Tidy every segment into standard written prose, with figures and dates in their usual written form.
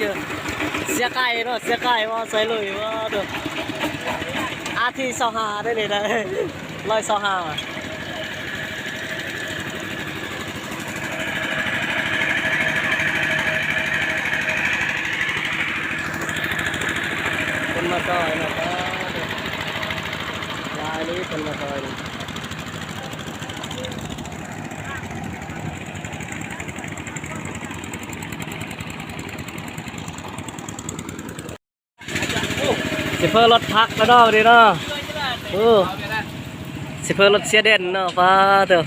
เจอเสียไก่เนาะเสียไก่ว่าใส่เลยว่าเด้ออาทีเสาหาได้เลยได้ร้อยเสาหาคนมาซอยเนาะลายนี้คนมาซอยสิเพิ่มรถพักแล้วเนาะดีเนาะสิเพิ่มรถเสียเด่นเนาะป้าเถอะ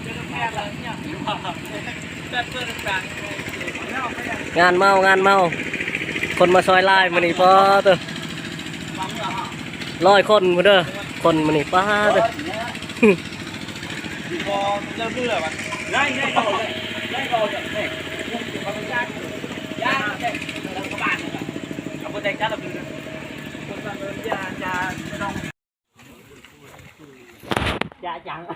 งานเมาคนมาซอยลายมันนี่ป้าเถอะ100 คนมาเด้อคนมันนี่ป้าเถอะdạ chẳng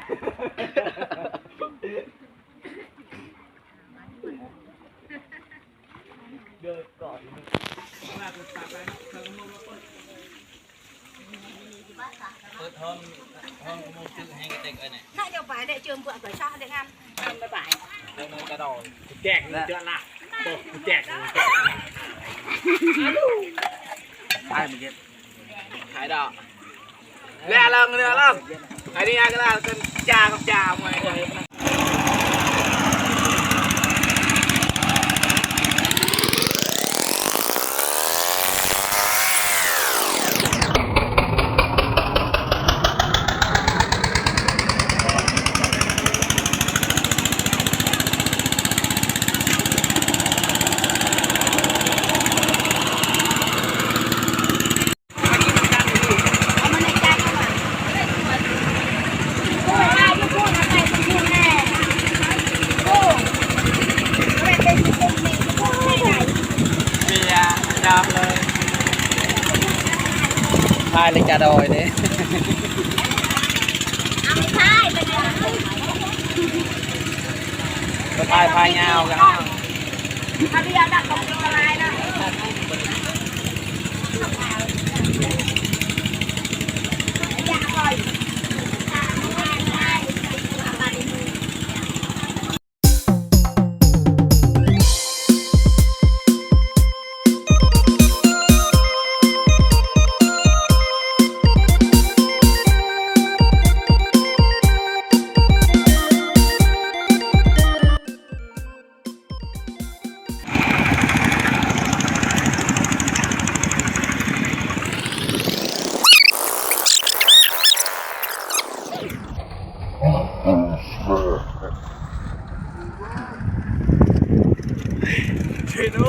được còn hai điều bài để trường vợ phải sao để ăn bài bài đây là cái đồ chẹt chưa là chẹt ai mình hải đỏ lẹ lần cái đi ai cái là con cha ngoài hai lên trà đồi đấy phai nhau cả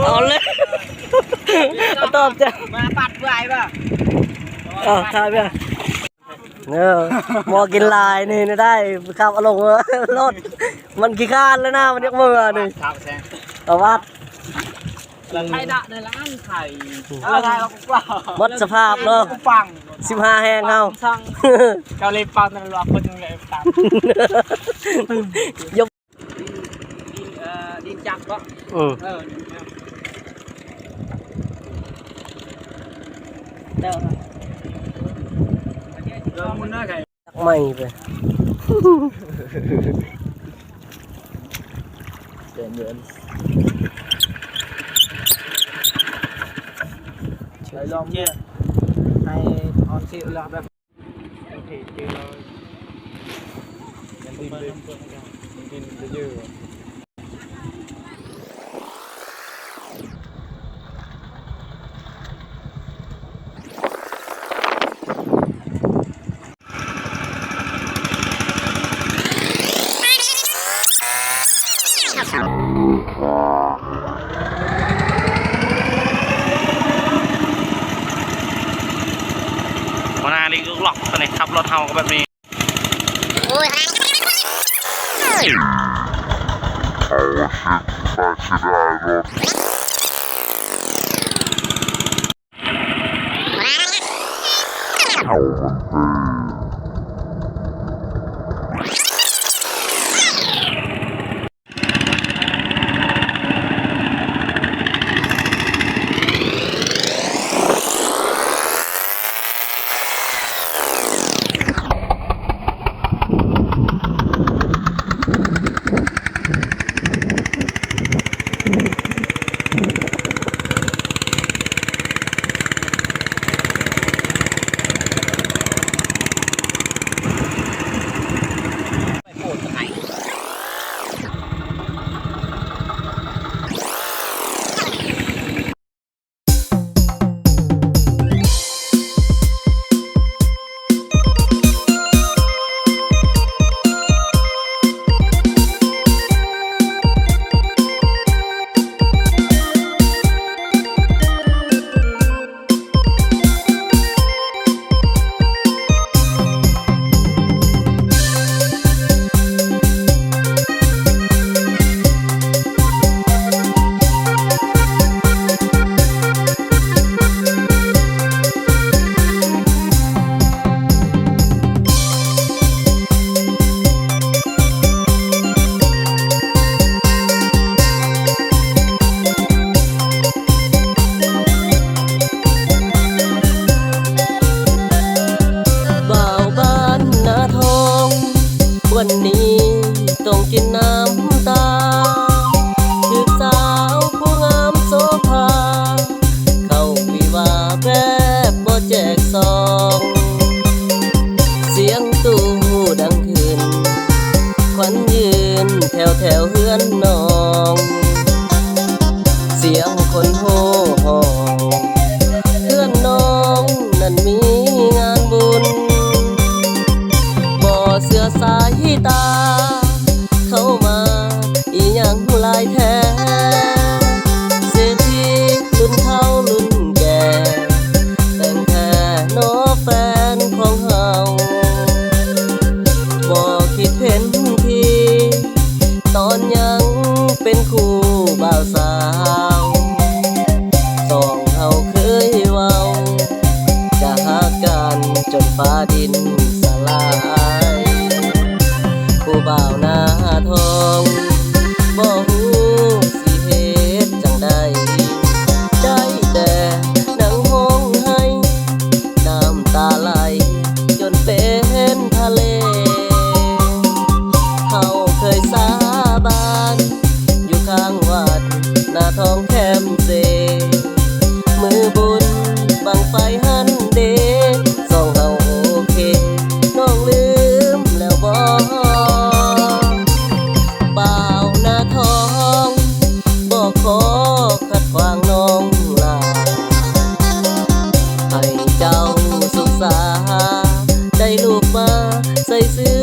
เอาเลยตอบจ้ะมาปัดไว้ป่ะใช่ป่ะมอกินลายนี่ได้ขับอารมณ์รถมันขี้ข้านแล้วนะมันยกมือหนึ่งแต่ว่าไข่ดะในร้านไข่อะไรเราก็ว่าหมดสภาพเนาะปัง15 แห้งเขาเกาหลีปังนั่นหรอคนยังไงตามยกดินจับก็เด้อมุนหน้าไก่ไม่ไปเดินเดินใช้ลองเนี่ยให้ออนซีเราแบบโอเคเจอเราดินจะเยอะวันนี้ก็หลอกตอนนี้ขับรถเฮาก็แบบนี้ แบบบ่แจกซองเสียงตู้ดังขึ้นควันยืนแถวเฮือนน้องเสียงคนโห่ห้องเฮือนน้องนั้นมีงานบุญบ่เสือสายตาเข้ามาอีหยังหลายแท้เศรษฐีรุ่นเฒ่ารุ่นแก่แต่งแท้โนแฟนของเฮาบ่คิดเห็นทีตอนยังเป็นคู่บ่าวสาวสองเฮาเคยเว้าจะหากันจนฟ้าดินสลายผู้บ่าวหน้าทองบ่ฮู้สิเฮ็ดจังใดได้แต่นั่งห้องให้น้ำตาไหลจนเป็นทะเลเฮาเคยสาบานอยู่ข้างวัดหน้าทองแคมเซมือบุญบังไฟหันเดสองเฮาโอเคน้องลืมแล้วบ่บ่าวหน้าทองบ่ขอขัดขวางน้องลาให้เจ้าสุขสาได้ลูกมาใส่เสื้อ